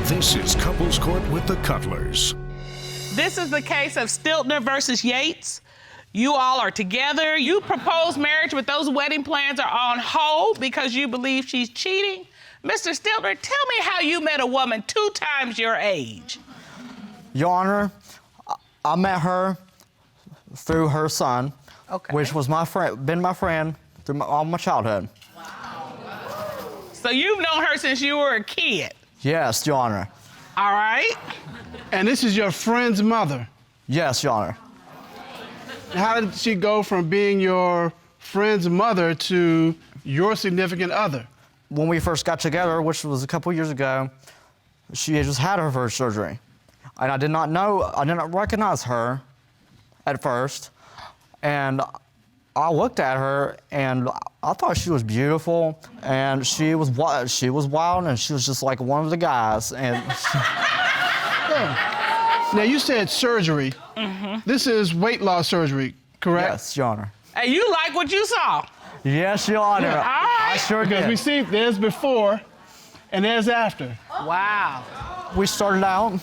This is Couples Court with the Cutlers. This is the case of Stiltner versus Yates. You all are together. You proposed marriage, but those wedding plans are on hold because you believe she's cheating. Mr. Stiltner, tell me how you met a woman 2 times your age. Your Honor, I met her through her son, which was my friend, been my friend through all my childhood. So you've known her since you were a kid? Yes, Your Honor. All right. And this is your friend's mother? Yes, Your Honor. How did she go from being your friend's mother to your significant other? When we first got together, which was a couple years ago, she had just had her first surgery. And I didn't recognize her at first. And I looked at her and I thought she was beautiful, and she was wild, and she was just like one of the guys. And Now you said surgery. This is weight loss surgery, correct? yes, Your Honor. And you like what you saw? Yes, Your Honor. All right. I sure Because did. we see there's before and there's after. Wow. We started out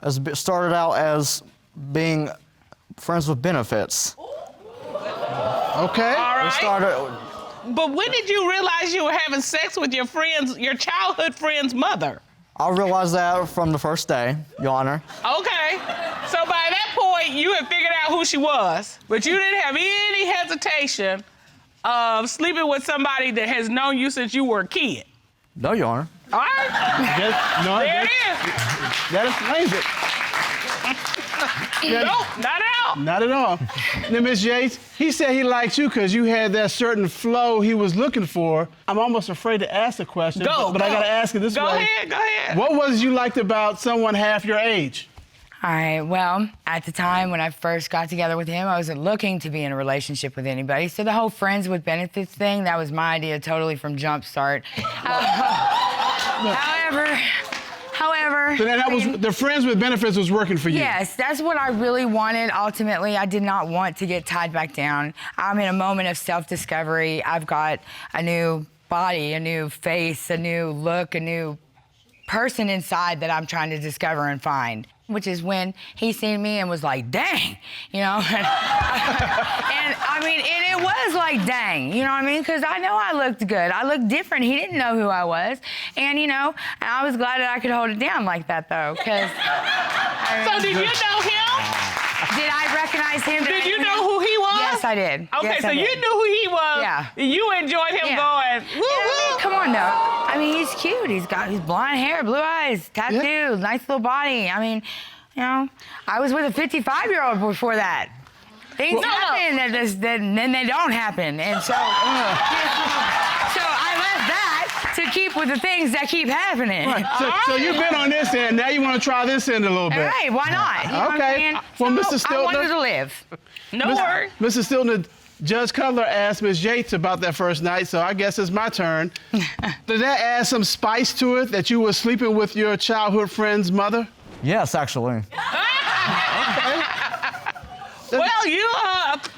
as being friends with benefits. Okay. All right. We started. But when did you realize you were having sex with your childhood friend's mother? I realized that from the first day, Your Honor. Okay. So by that point, you had figured out who she was, but you didn't have any hesitation of sleeping with somebody that has known you since you were a kid. No, Your Honor. All right. There it is. That explains it. Nope, not at all. Not at all. Now, Miss Yates, he said he liked you because you had that certain flow he was looking for. I'm almost afraid to ask the question, but I gotta ask it this way. Go ahead. What was it you liked about someone half your age? All right, well, at the time when I first got together with him, I wasn't looking to be in a relationship with anybody. So the whole friends with benefits thing, that was my idea totally from jump start. However, So that was the friends with benefits was working for you. yes, that's what I really wanted. Ultimately, I did not want to get tied back down. I'm in a moment of self-discovery. I've got a new body, a new face, a new look, a new person inside that I'm trying to discover and find. Which is when he seen me and was like, dang, you know? And I mean, it was like, dang, you know what I mean? Because I know I looked good. I looked different. He didn't know who I was. And, you know, and I was glad that I could hold it down like that, though, because... So did you know him? Did I recognize him? Did you know who he was? Yes, I did. Okay, Yes, so I did. you knew who he was. Yeah. You enjoyed him going, woo, woo. Come on, now. I mean, he's cute. He's got his blonde hair, blue eyes, tattoo, nice little body. I mean, you know, I was with a 55-year-old before that. Things happen and then they don't happen. And so, so I left that to keep with the things that keep happening. Right. So you've been on this end. Now you want to try this end a little bit. All right, why not? You know what I'm Okay. saying? Well, So, Mr. I wanted Stiltner- to live. No worries. Mr. Stiltner, Judge Cutler asked Ms. Yates about that first night, so I guess it's my turn. Did that add some spice to it that you were sleeping with your childhood friend's mother? Yes, actually. Well, you,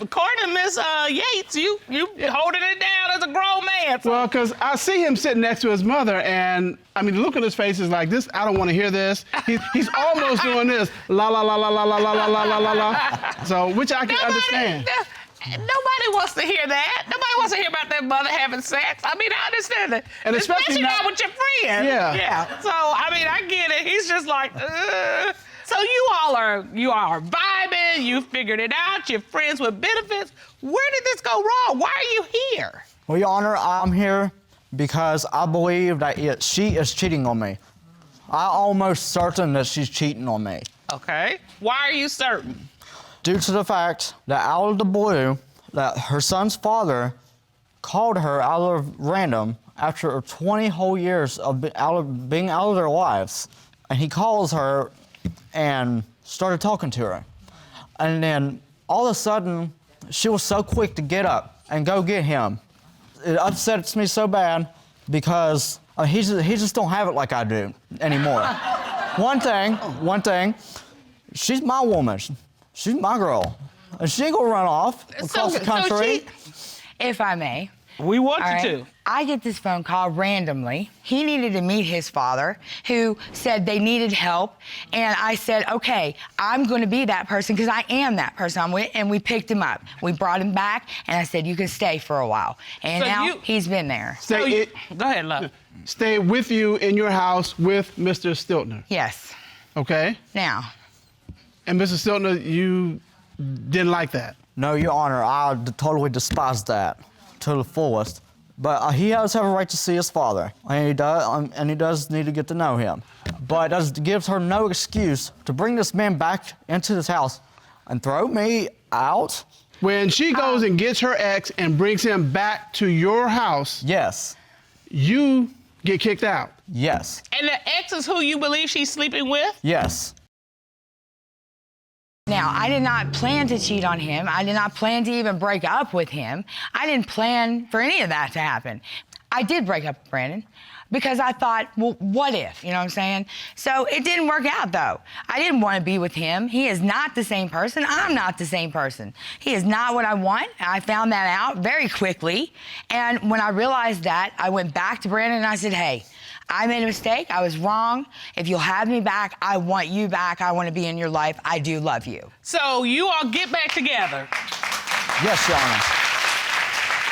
according to Miss Yates, you holding it down as a grown man. So Well, because I see him sitting next to his mother, and I mean, the look on his face is like this. I don't want to hear this. He's almost doing this. La la la la la la la la la la la la. So, which I can understand. Nobody wants to hear that. Nobody wants to hear about their mother having sex. I mean, I understand it. And especially not with your friend. Yeah. Yeah. So, I mean, I get it. He's just like, ugh. So you all are vibing. You figured it out. You're friends with benefits. Where did this go wrong? Why are you here? Well, Your Honor, I'm here because I believe that she is cheating on me. I'm almost certain that she's cheating on me. Okay. Why are you certain? Due to the fact that out of the blue, that her son's father called her out of random after 20 whole years of being out of their lives. And he calls her and started talking to her. And then all of a sudden, she was so quick to get up and go get him. It upsets me so bad because he just don't have it like I do anymore. One thing, she's my woman. She's my girl. And she ain't gonna run off across the country. If I may, We want All you right? to. I get this phone call randomly. He needed to meet his father, who said they needed help. And I said, okay, I'm going to be that person because I am that person. And we picked him up. We brought him back, and I said, you can stay for a while. And So now he's been there. Stay, Go ahead, love. stay with you in your house with Mr. Stiltner, Yes. okay? Now. And Mr. Stiltner, you didn't like that. No, Your Honor, I totally despise that to the fullest. But he does have a right to see his father, and he does need to get to know him. But that gives her no excuse to bring this man back into this house and throw me out. When she goes and gets her ex and brings him back to your house, Yes, you get kicked out. yes, And the ex is who you believe she's sleeping with? yes. Now, I did not plan to cheat on him. I did not plan to even break up with him. I didn't plan for any of that to happen. I did break up with Brandon because I thought, well, what if? You know what I'm saying? So it didn't work out, though. I didn't want to be with him. He is not the same person. I'm not the same person. He is not what I want. I found that out very quickly. And when I realized that, I went back to Brandon and I said, hey, I made a mistake. I was wrong. If you'll have me back, I want you back. I want to be in your life. I do love you. So you all get back together. Yes, Your Honor.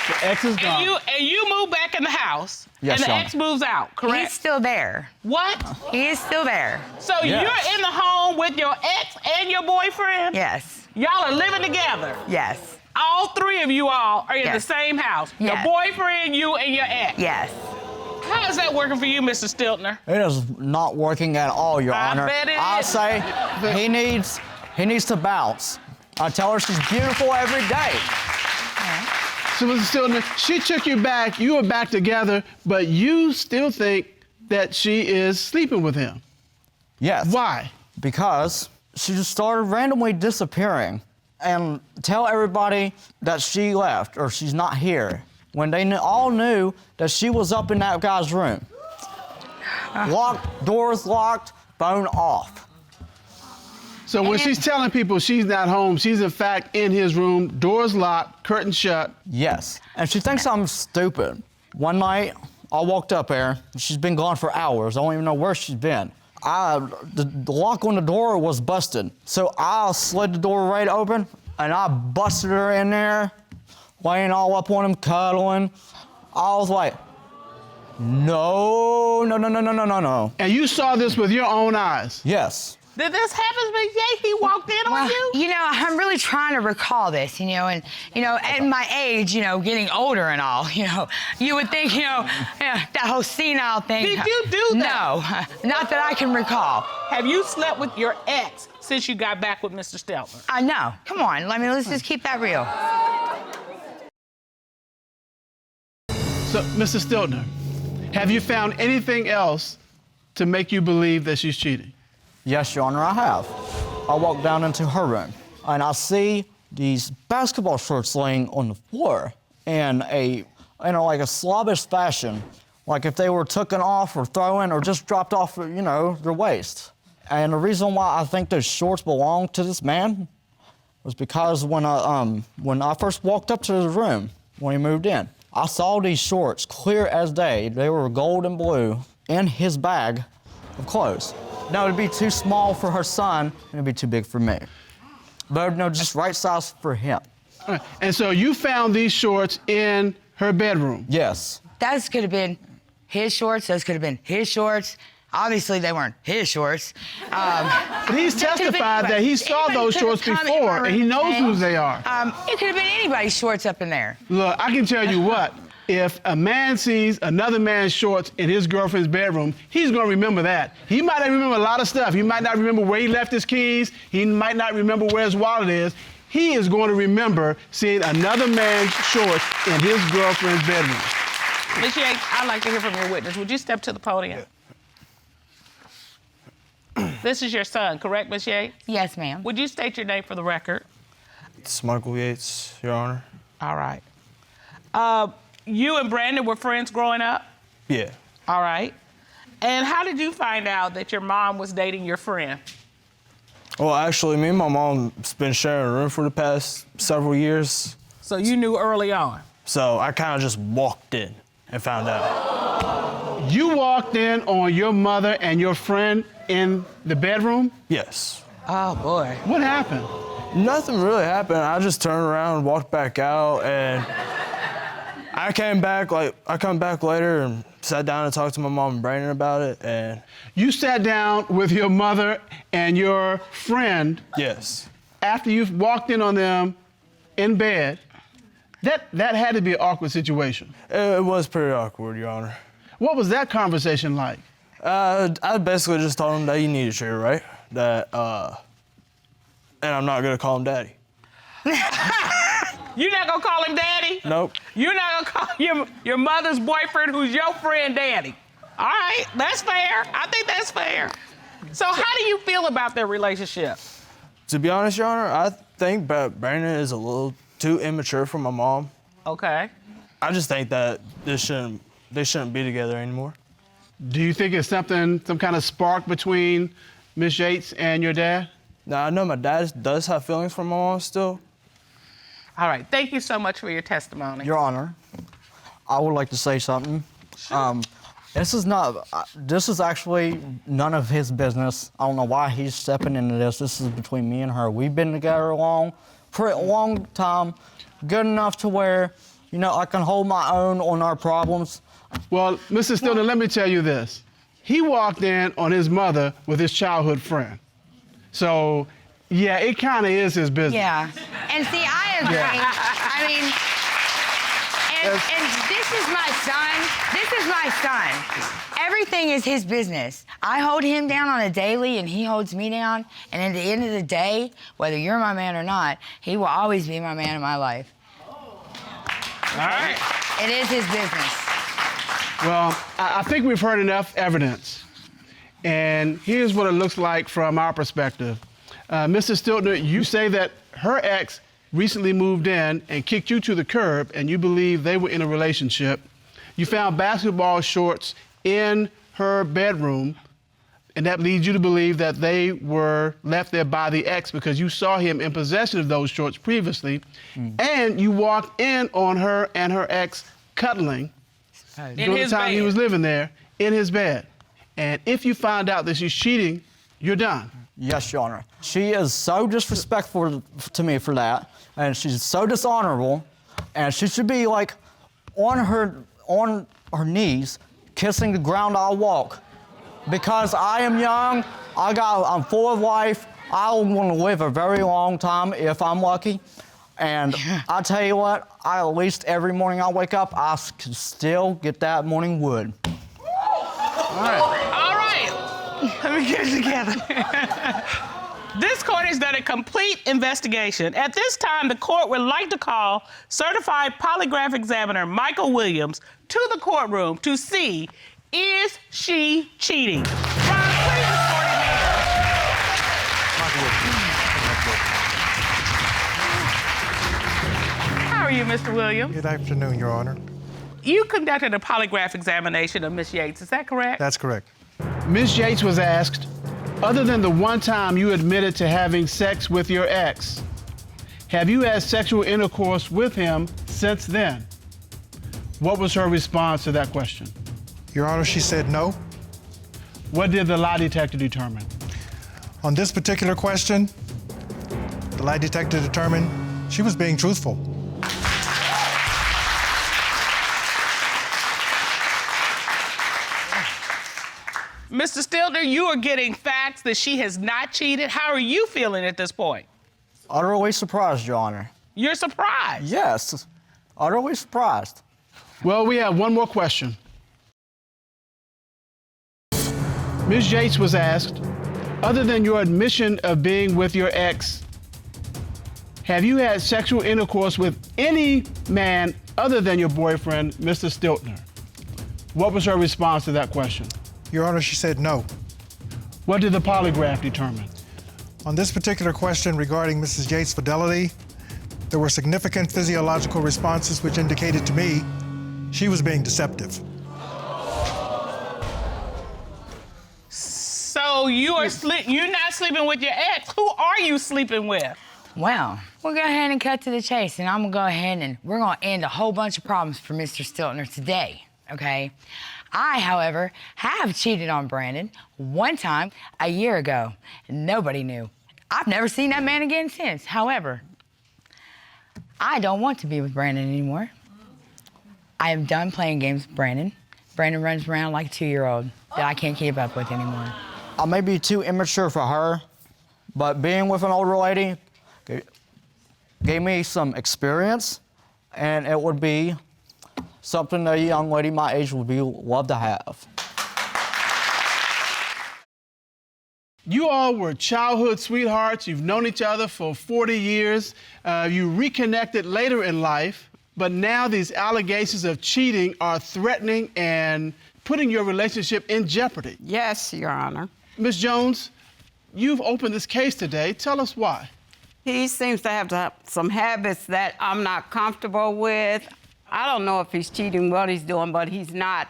The ex is gone. And you move back in the house. Yes, and the Your Honor. ex moves out, correct? He's still there. What? He is still there. So Yes. you're in the home with your ex and your boyfriend? Yes. Y'all are living together. Yes. All three of you all are in Yes. the same house. Yes. Your boyfriend, you, and your ex. Yes. How is that working for you, Mr. Stiltner? It is not working at all, Your I Honor. bet it I is. say he needs to bounce. I tell her she's beautiful every day. So, Mr. Stiltner, she took you back, you were back together, but you still think that she is sleeping with him. Yes. Why? Because she just started randomly disappearing and tell everybody that she left or she's not here when they all knew that she was up in that guy's room. Locked, doors locked, phone off. So when she's telling people she's not home, she's in fact in his room, doors locked, curtains shut. Yes. And she thinks I'm stupid. One night, I walked up there, and she's been gone for hours. I don't even know where she's been. The lock on the door was busted. So I slid the door right open, and I busted her in there, laying all up on him, cuddling. I was like, no, no, no, no, no, no, no, no. And you saw this with your own eyes. Yes. Did this happen, Miss Yates? He walked in on you? You know, I'm really trying to recall this, and, at my age, getting older and all, you would think, that whole senile thing. Did you do that? No, not that I can recall. Have you slept with your ex since you got back with Mr. Stiltner? I know. Come on, let's just keep that real. So, Mr. Stiltner, have you found anything else to make you believe that she's cheating? Yes, Your Honor, I have. I walk down into her room, and I see these basketball shorts laying on the floor in like a slobbish fashion, like if they were taken off or thrown or just dropped off, their waist. And the reason why I think those shorts belong to this man was because when I first walked up to his room, when he moved in, I saw these shorts clear as day. They were gold and blue in his bag of clothes. No, it'd be too small for her son, and it'd be too big for me. But no, just right size for him. All right. And so you found these shorts in her bedroom. Yes. Those could have been his shorts. Those could have been his shorts. Obviously, they weren't his shorts. But he's That could've been testified that he anybody. saw Anybody those could've shorts come in my before, and he room knows today. whose they are. It could have been anybody's shorts up in there. Look, I can tell you what. If a man sees another man's shorts in his girlfriend's bedroom, he's going to remember that. He might not remember a lot of stuff. He might not remember where he left his keys. He might not remember where his wallet is. He is going to remember seeing another man's shorts in his girlfriend's bedroom. Miss Yates, I'd like to hear from your witness. Would you step to the podium? This is your son, correct, Miss Yates? Yes, ma'am. Would you state your name for the record? It's Michael Yates, Your Honor. All right. You and Brandon were friends growing up? Yeah. All right. And how did you find out that your mom was dating your friend? Well, actually, me and my mom's been sharing a room for the past several years. So you knew early on? So I kind of just walked in and found out. You walked in on your mother and your friend in the bedroom? Yes. Oh, boy. What happened? Nothing really happened. I just turned around, walked back out, and I come back later and sat down and talked to my mom and Brandon about it, and... You sat down with your mother and your friend. Yes. After you walked in on them in bed. That had to be an awkward situation. It was pretty awkward, Your Honor. What was that conversation like? I basically just told him that you need a chair, right? That, and I'm not gonna call him daddy. You're not gonna call him daddy? Nope. You're not gonna call your mother's boyfriend, who's your friend, daddy? All right, that's fair. I think that's fair. So how do you feel about their relationship? To be honest, Your Honor, I think that Brandon is a little too immature for my mom. Okay. I just think that they shouldn't be together anymore. Do you think it's some kind of spark between Miss Yates and your dad? Now, I know my dad does have feelings for my mom still. All right, thank you so much for your testimony. Your Honor, I would like to say something. Sure. This is actually none of his business. I don't know why he's stepping into this. This is between me and her. We've been together for a long time, good enough to where, you know, I can hold my own on our problems. Well, Mr. Stiltner, let me tell you this. He walked in on his mother with his childhood friend. So, yeah, it kind of is his business. Yeah. And see, I agree. I mean, and this is my son. This is my son. Everything is his business. I hold him down on a daily, and he holds me down. And at the end of the day, whether you're my man or not, he will always be my man in my life. All right. It is his business. Well, I think we've heard enough evidence. And here's what it looks like from our perspective. Mr. Stiltner, you say that her ex recently moved in and kicked you to the curb, and you believe they were in a relationship. You found basketball shorts in her bedroom, and that leads you to believe that they were left there by the ex because you saw him in possession of those shorts previously, and you walked in on her and her ex cuddling during the time he was living there in his bed. And if you find out that she's cheating, you're done. Yes, Your Honor. She is so disrespectful to me for that, and she's so dishonorable, and she should be like on her knees, kissing the ground I walk. Because I am young, I'm full of life. I want to live a very long time if I'm lucky. And I tell you what, at least every morning I wake up, I can still get that morning wood. All right. Let me get it together. This court has done a complete investigation. At this time, the court would like to call certified polygraph examiner Michael Williams to the courtroom to see, is she cheating? Ron, please report it here. How are you, Mr. Williams? Good afternoon, Your Honor. You conducted a polygraph examination of Miss Yates, is that correct? That's correct. Ms. Yates was asked, other than the one time you admitted to having sex with your ex, have you had sexual intercourse with him since then? What was her response to that question? Your Honor, she said no. What did the lie detector determine? On this particular question, the lie detector determined she was being truthful. Mr. Stiltner, you are getting facts that she has not cheated. How are you feeling at this point? Utterly surprised, Your Honor. You're surprised. Yes, utterly surprised. Well, we have one more question. Ms. Yates was asked, other than your admission of being with your ex, have you had sexual intercourse with any man other than your boyfriend, Mr. Stiltner? What was her response to that question? Your Honor, she said no. What did the polygraph determine? On this particular question regarding Mrs. Yates' fidelity, there were significant physiological responses which indicated to me she was being deceptive. So you're not sleeping with your ex. Who are you sleeping with? Well, we'll go ahead and cut to the chase, and I'm gonna go ahead and we're gonna end a whole bunch of problems for Mr. Stiltner today, okay? I, however, have cheated on Brandon one time a year ago. Nobody knew. I've never seen that man again since. However, I don't want to be with Brandon anymore. I am done playing games with Brandon. Brandon runs around like a 2-year-old that I can't keep up with anymore. I may be too immature for her, but being with an older lady gave me some experience, and it would be something that a young lady my age would love to have. You all were childhood sweethearts. You've known each other for 40 years. You reconnected later in life, but now these allegations of cheating are threatening and putting your relationship in jeopardy. Yes, Your Honor. Ms. Jones, you've opened this case today. Tell us why. He seems to have some habits that I'm not comfortable with. I don't know if he's cheating, what he's doing, but he's not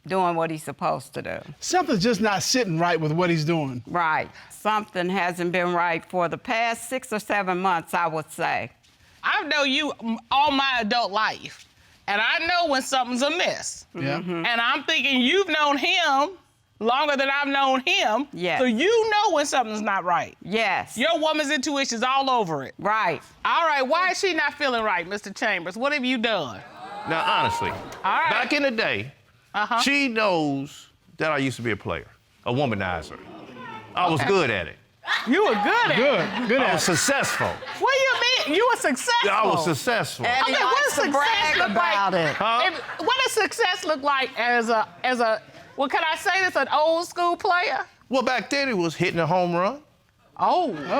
doing what he's supposed to do. Something's just not sitting right with what he's doing. Right. Something hasn't been right for the past 6 or 7 months, I would say. I've known you all my adult life, and I know when something's amiss. Yeah. And I'm thinking you've known him longer than I've known him. Yes. So you know when something's not right. Yes. Your woman's intuition's all over it. Right. All right, why is she not feeling right, Mr. Chambers? What have you done? Now, honestly, All right. back in the day, she knows that I used to be a player, a womanizer. I was good at it. You were good at it. Good I at was it. successful. What do you mean? You were successful. I was successful. And he Okay, what likes does to success brag look about like? it. Huh? What does success look like as a, well, can I say this, an old school player? Well, back then it was hitting a home run. Oh. Oh.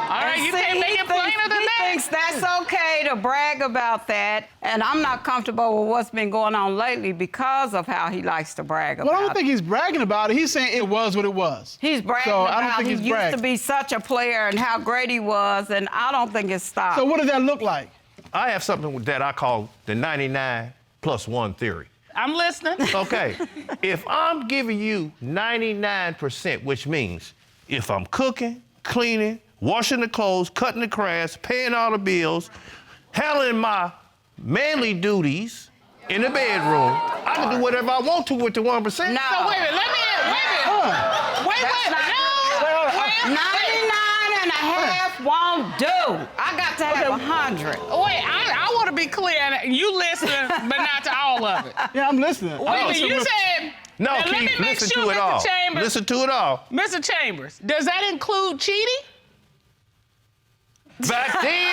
All right, you See, can't make it plainer than he that. thinks that's okay to brag about that, and I'm not comfortable with what's been going on lately because of how he likes to brag about Well, I it. don't think he's bragging about it. He's saying it was what it was. He's bragging So about I don't think he he's used bragging. to be such a player and how great he was, and I don't think it's stopped. So what does that look like? I have something that I call the 99+1 theory. I'm listening. Okay, if I'm giving you 99%, which means if I'm cooking, cleaning, washing the clothes, cutting the grass, paying all the bills, handling my manly duties in the bedroom, I can do whatever I want to with the 1%. No. So wait a minute, let me in. Wait a minute. No. 99 and a half won't do. I got to have 100. Wait, I want to be clear. You listen, but not to all of it. Yeah, I'm listening. Wait a minute, you said. No, now, let me Keith, make listen sure, to it Mr. all. Chambers, Listen to it all. Mr. Chambers, does that include cheating? Back then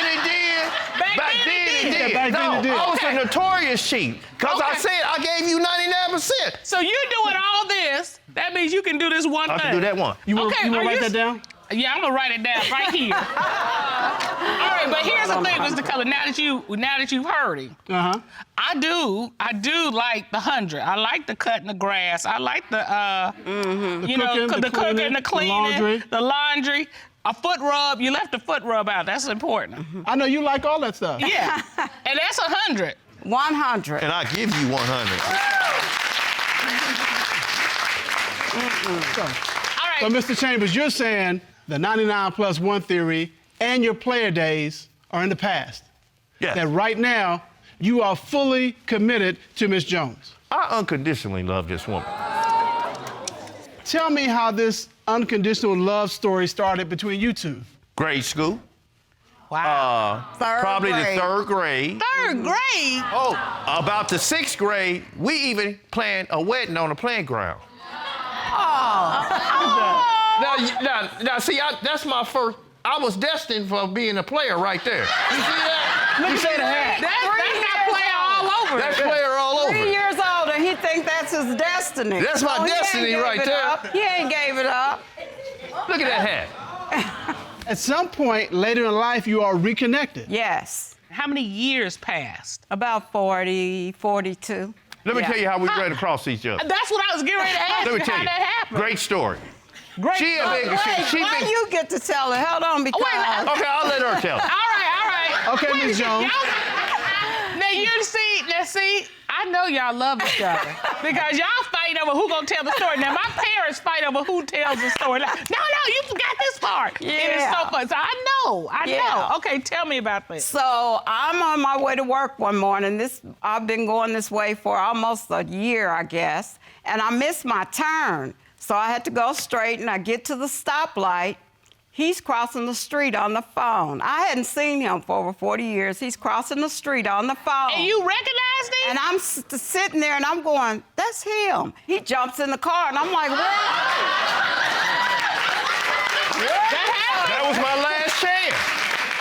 it did. Back then it did. Back then it did. I was Okay. a notorious cheat. Because I Okay. said I gave you 99%. So you're doing all this. That means you can do this one I thing. can do that one. You want Okay, to are write you that down? Yeah, I'm gonna write it down right here. All right, but here's the thing, Mr. Cullen. Now that you've heard him, I do like the 100. I like the cutting the grass. I like the you know, cooking, the cooking, the cleaning, the laundry. the laundry. A foot rub. You left the foot rub out. That's important. I know you like all that stuff. Yeah, and that's 100. 100. And I give you 100. All So, right. Mr. Chambers, you're saying the 99+1 theory and your player days are in the past. Yes. That right now, you are fully committed to Miss Jones. I unconditionally love this woman. Tell me how this unconditional love story started between you two. Grade school. Wow. Probably the 3rd grade. Third grade. Oh, about the 6th grade, we even planned a wedding on the playground. Now, see, that's my first. I was destined for being a player right there. You see that? You say the hat. That's not player all over. That's player all over. 3 years old, and he thinks that's his destiny. That's my So he ain't destiny gave right it there. up. He ain't gave it up. Look at that hat. At some point later in life, you are reconnected. Yes. How many years passed? About 40, 42. Let me Yeah. tell you how we ran across each other. That's what I was getting ready to ask Let me you. tell How you. that happened? Great story. Great. She a big. She Why been. you get to tell it? Hold on, because... Okay, I'll let her tell it. All right. Okay, Ms. Jones. Now see, I I know y'all love each other because y'all fight over who gonna tell the story. Now, my parents fight over who tells the story. Like, no, you forgot this part. Yeah. It is so fun. So I know. Okay, tell me about this. So I'm on my way to work one morning. I've been going this way for almost a year, I guess, and I missed my turn. So I had to go straight, and I get to the stoplight. He's crossing the street on the phone. I hadn't seen him for over 40 years. He's crossing the street on the phone. And you recognized him? And I'm sitting there, and I'm going, that's him. He jumps in the car, and I'm like, what? That was my last chance.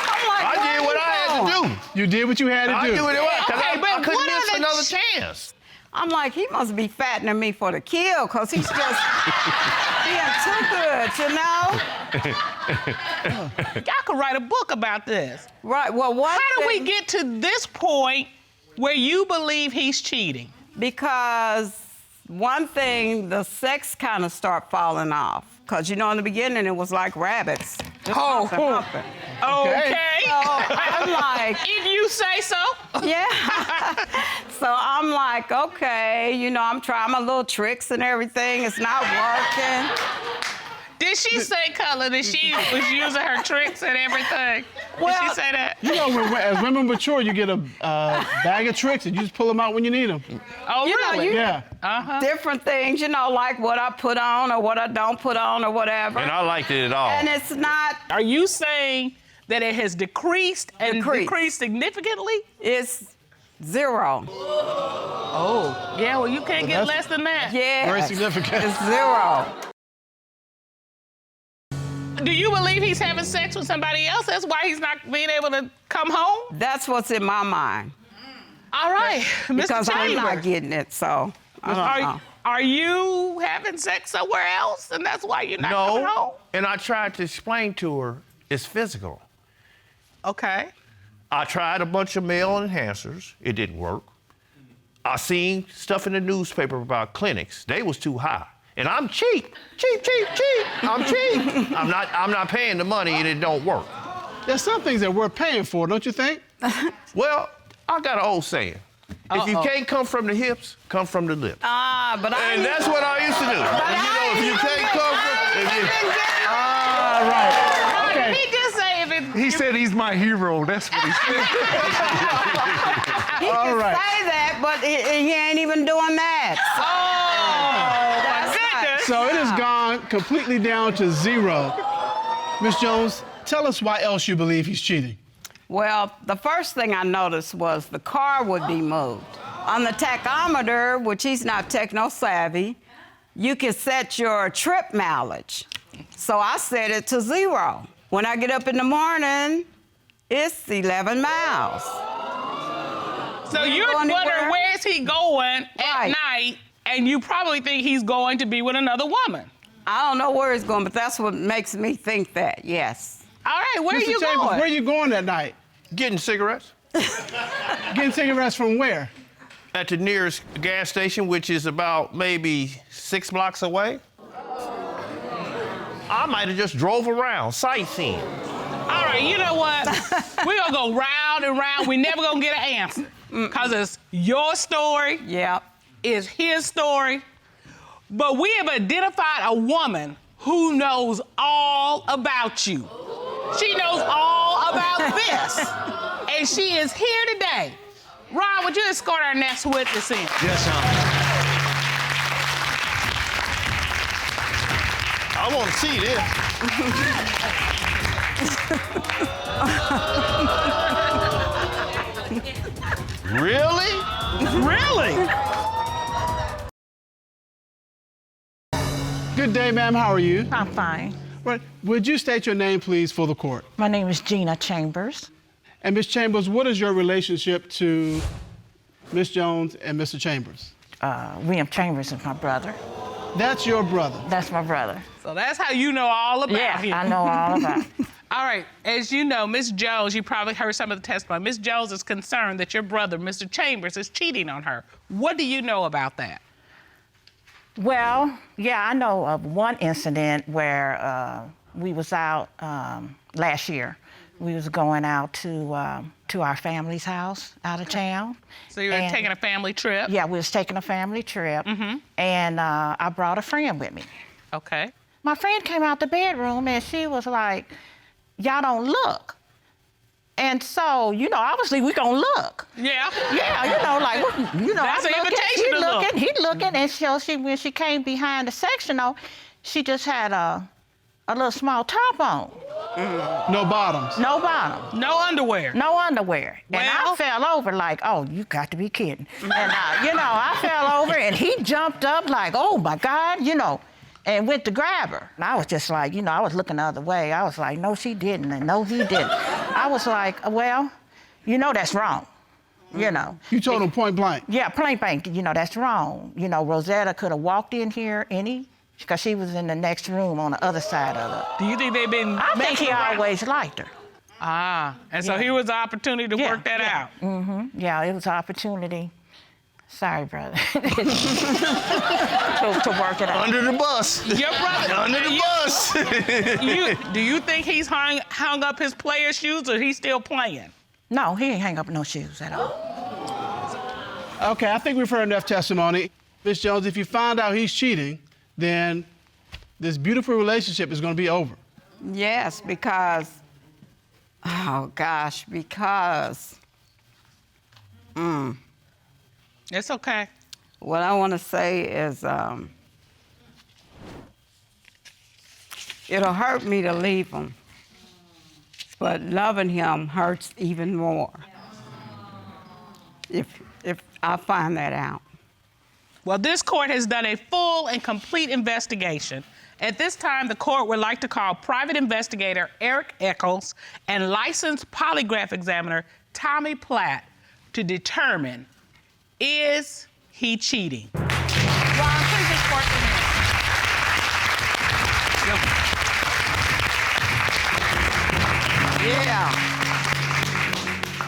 I'm like, I did what I had to do. You did what you had to I do. did what it was, because Okay, but I couldn't what are miss the another chance. I'm like, he must be fattening me for the kill, because he's just being too good, you know? Y'all could write a book about this. Right, well, How do we get to this point where you believe he's cheating? Because one thing, the sex kind of start falling off. Because, you know, in the beginning, it was like rabbits. Just humping, humping. Okay. So I'm like, if you say so. yeah. So I'm like, okay, you know, I'm trying my little tricks and everything. It's not working. Did she say, Color, that she was using her tricks and everything? Did she say that? You know, as women mature, you get a bag of tricks and you just pull them out when you need them. Oh, You know, really? Yeah. Different things, you know, like what I put on or what I don't put on or whatever. And I liked it at all. And it's not, Are you saying that it has decreased and decreased significantly? it's zero. Oh. Yeah, well, you can't get less than that. Yeah. Very significant. It's zero. Do you believe he's having sex with somebody else? That's why he's not being able to come home? That's what's in my mind. All right, Mr. Because I'm not Chambers. getting it, so I don't know. Are you having sex somewhere else, and that's why you're not coming home? No, and I tried to explain to her it's physical. Okay. I tried a bunch of male enhancers. It didn't work. I seen stuff in the newspaper about clinics. They was too high. And I'm cheap. I'm cheap. I'm not paying the money and it don't work. There's some things that we're paying for, don't you think? Well, I got an old saying. If you can't come from the hips, come from the lips. But I And that's what I used to do. If you can't come from... Right. Okay. He just say if it... He said he's my hero. That's what he said. He can say that, but he ain't even doing that. That's not. So it has gone completely down to zero. Miss Jones, tell us why else you believe he's cheating. Well, the first thing I noticed was the car would be moved. On the tachometer, which he's not techno-savvy, you can set your trip mileage. So I set it to 0. When I get up in the morning, it's 11 miles. So you're go wondering anywhere? where is he going at night, and you probably think he's going to be with another woman. I don't know where he's going, but that's what makes me think that, yes. All right, where Mr. are you Chambers, going? where are you going that night? Getting cigarettes Getting cigarettes from where? at the nearest gas station, which is about maybe 6 blocks away. I might have just drove around, sightseeing. All right, you know what? We're going to go round and round. We're never going to get an answer. Because it's your story. Yep. It's his story. But we have identified a woman who knows all about you. She knows all about this. And she is here today. Ron, would you escort our next witness in? Yes, sir. I want to see this. Really? Really? Good day, ma'am. How are you? I'm fine. Right. Would you state your name, please, for the court? My name is Gina Chambers. And Ms. Chambers, what is your relationship to Ms. Jones and Mr. Chambers? William Chambers is my brother. That's your brother. That's my brother. So that's how you know all about him. I know all about it. All right, as you know, Miss Jones, you probably heard some of the testimony. Miss Jones is concerned that your brother, Mr. Chambers, is cheating on her. What do you know about that? Well, yeah, I know of one incident where we was out last year We was going out to our family's house out of town. So you were taking a family trip? Yeah, we was taking a family trip. And I brought a friend with me. Okay. My friend came out the bedroom and she was like, y'all don't look. And so, you know, obviously we gonna look. Yeah. Yeah, you know, like, you know, That's I'm an looking, invitation he to looking, look. he looking, and so when she came behind the sectional, she just had a little small top on. No bottoms. No bottom. No underwear. No underwear. And Well- I fell over like, oh, you got to be kidding. And, you know, I fell over and he jumped up like, oh my God, you know, and went to grab her. And I was just like, you know, I was looking the other way. I was like, no, she didn't, and no, he didn't. I was like, well, you know that's wrong, you know. You told him point blank. Yeah, point blank, you know, that's wrong. You know, Rosetta could have walked in here because she was in the next room on the other side of it. Do you think they've been I think messing he around? always liked her. Ah, and so Yeah. here was the opportunity to work that out. Yeah, it was an opportunity. Sorry, brother. to work it out. Under the bus. Your brother. Under the bus. Do you think he's hung up his player shoes or he's still playing? No, he ain't hang up no shoes at all. Okay, I think we've heard enough testimony. Ms. Jones, if you find out he's cheating, then this beautiful relationship is going to be over. Yes, because, oh gosh, because, It's okay. what I want to say is, it'll hurt me to leave him, but loving him hurts even more if I find that out. Well, this court has done a full and complete investigation. At this time, the court would like to call private investigator Eric Eccles and licensed polygraph examiner Tommy Platt to determine, is he cheating? Ron, please report to me. Yeah.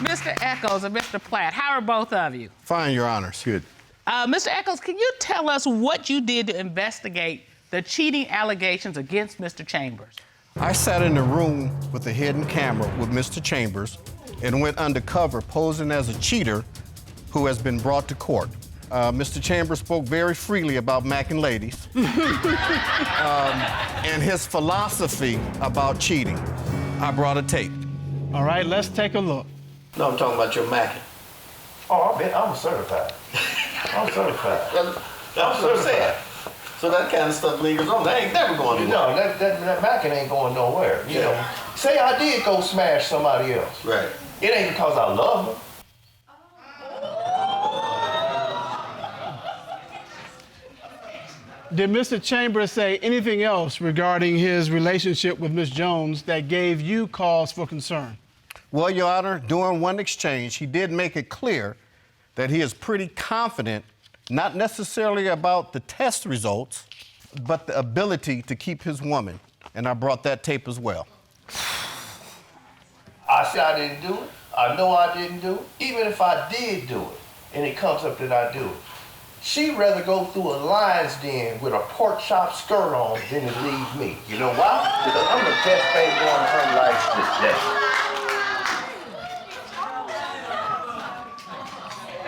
Mr. Eccles and Mr. Platt, how are both of you? Fine, Your Honors. Good. Mr. Eccles, can you tell us what you did to investigate the cheating allegations against Mr. Chambers? I sat in the room with a hidden camera with Mr. Chambers and went undercover posing as a cheater who has been brought to court. Mr. Chambers spoke very freely about macking ladies and his philosophy about cheating. I brought a tape. All right, let's take a look. No, I'm talking about your macking. Oh, I'm certified. I'm certified. That's what I'm saying. So that kind of stuff lingers on. That ain't never going to No, that macking ain't going nowhere. You know, say I did go smash somebody else. Right. It ain't because I love them. Did Mr. Chambers say anything else regarding his relationship with Ms. Jones that gave you cause for concern? Well, Your Honor, during one exchange, he did make it clear that he is pretty confident, not necessarily about the test results, but the ability to keep his woman. And I brought that tape as well. I said I didn't do it. I know I didn't do it. Even if I did do it, and it comes up that I do it, she'd rather go through a lion's den with a pork chop skirt on than to leave me. You know why? Because I'm the best thing going in her life today.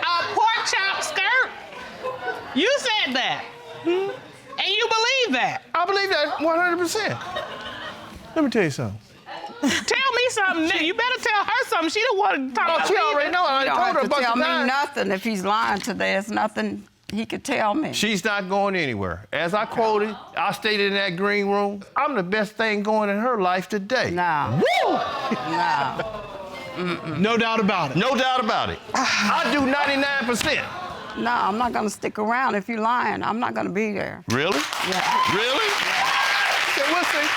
A pork chop skirt? You said that. And you believe that. I believe that 100%. Let me tell you something. Tell me something. You better tell her something. She don't want to talk about She already know. I You don't told her have to about tell the me time. nothing. If he's lying today, there's nothing he could tell me. She's not going anywhere. As I quoted, I stayed in that green room. I'm the best thing going in her life today. No. Woo! No. No doubt about it. No doubt about it. I do 99%. No, I'm not going to stick around. If you're lying, I'm not going to be there. Really? Yeah. Really? Okay, we'll see.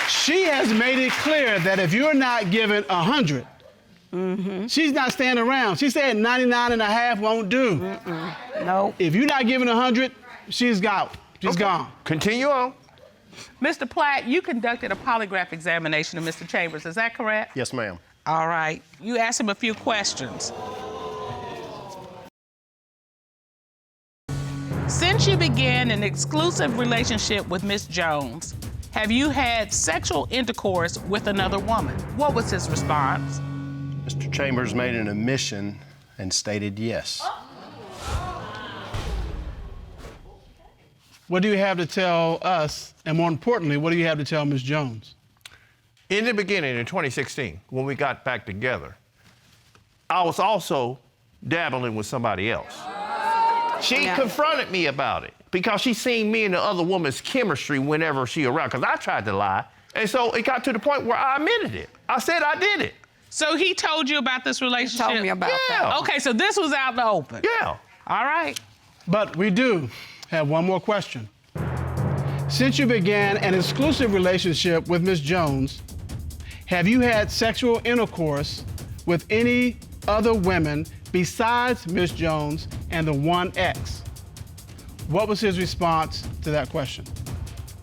She has made it clear that if you're not giving 100, she's not staying around. She said 99.5 won't do. Nope. If you're not giving 100, she's out. She's gone. Continue on. Mr. Platt, you conducted a polygraph examination of Mr. Chambers. Is that correct? Yes, ma'am. All right. You asked him a few questions. Since you began an exclusive relationship with Miss Jones, have you had sexual intercourse with another woman? What was his response? Mr. Chambers made an admission and stated yes. What do you have to tell us? And more importantly, what do you have to tell Ms. Jones? In the beginning, in 2016, when we got back together, I was also dabbling with somebody else. She confronted me about it because she seen me and the other woman's chemistry whenever she around, because I tried to lie. And so it got to the point where I admitted it. I said I did it. So he told you about this relationship? He told me about that. Okay, so this was out in the open. Yeah. All right. But we do have one more question. Since you began an exclusive relationship with Ms. Jones, have you had sexual intercourse with any other women besides Ms. Jones and the one ex? What was his response to that question?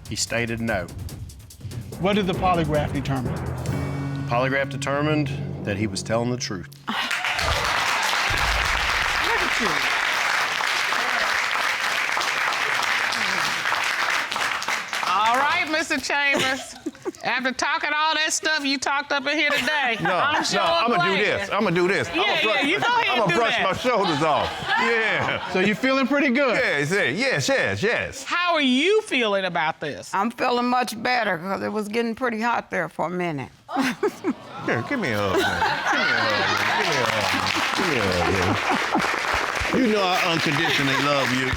He stated no. What did the polygraph determine? The polygraph determined that he was telling the truth. Look at you. All right, Mr. Chambers. After talking all that stuff you talked up in here today, I'm gonna do this. I'm gonna do this. You go ahead and do that. I'm gonna brush my shoulders off. Yeah. So you're feeling pretty good? Yes. How are you feeling about this? I'm feeling much better because it was getting pretty hot there for a minute. Here, give me a hug, man. Give me a hug. Give me a hug, man. You know I unconditionally love you.